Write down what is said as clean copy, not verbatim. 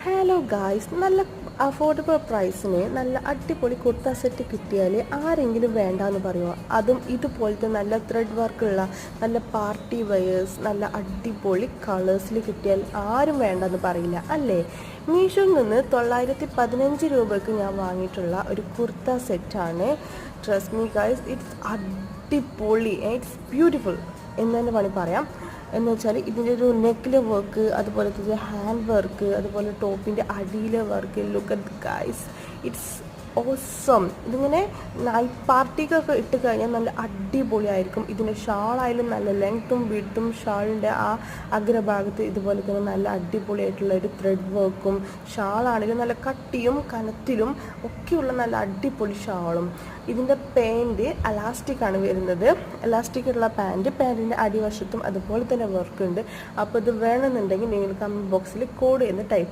Hello guys, നല്ല affordable പ്രൈസിന് നല്ല അടിപൊളി കുർത്ത സെറ്റ് കിട്ടിയാൽ ആരെങ്കിലും വേണ്ടാന്ന് പറയുമോ? അതും ഇതുപോലത്തെ നല്ല ത്രെഡ് വർക്കുള്ള നല്ല പാർട്ടി വെയേഴ്സ് നല്ല അടിപൊളി കളേഴ്സിൽ കിട്ടിയാൽ ആരും വേണ്ടെന്ന് പറയില്ല അല്ലേ? മീഷോയിൽ നിന്ന് 915 രൂപയ്ക്ക് ഞാൻ വാങ്ങിയിട്ടുള്ള ഒരു കുർത്ത സെറ്റാണ്. ട്രസ്റ്റ് മീ ഗായ്സ്, ഇറ്റ്സ് അടിപൊളി, ഇറ്റ്സ് ബ്യൂട്ടിഫുൾ എന്ന് തന്നെ വേണമെങ്കിൽ പറയാം. എന്ന് വെച്ചാൽ ഇതിൻ്റെ ഒരു നെക്കിലെ വർക്ക്, അതുപോലെ തന്നെ ഹാൻഡ് വർക്ക്, അതുപോലെ ടോപ്പിൻ്റെ അടിയിലെ work, look at guys, it's awesome. ഇതിങ്ങനെ നൈറ്റ് പാർട്ടിക്കൊക്കെ ഇട്ട് കഴിഞ്ഞാൽ നല്ല അടിപൊളിയായിരിക്കും. ഇതിൻ്റെ ഷാളായാലും നല്ല ലെങ്ത്തും വിഡ്ത്തും, ഷാളിൻ്റെ ആ അഗ്രഭാഗത്ത് ഇതുപോലെ തന്നെ നല്ല അടിപൊളിയായിട്ടുള്ള ഒരു ത്രെഡ് വർക്കും, ഷാളാണെങ്കിലും നല്ല കട്ടിയും കനത്തിലും ഒക്കെയുള്ള നല്ല അടിപൊളി ഷാളും. ഇതിൻ്റെ പാൻറ് അലാസ്റ്റിക്കാണ് വരുന്നത്. എലാസ്റ്റിക്കുള്ള പാൻറ്റിൻ്റെ അടിവശത്തും അതുപോലെ തന്നെ വർക്ക് ഉണ്ട്. അപ്പോൾ ഇത് വേണമെന്നുണ്ടെങ്കിൽ നിങ്ങൾ കമൻറ്റ് ബോക്സിൽ കോഡ് എന്ന് ടൈപ്പ്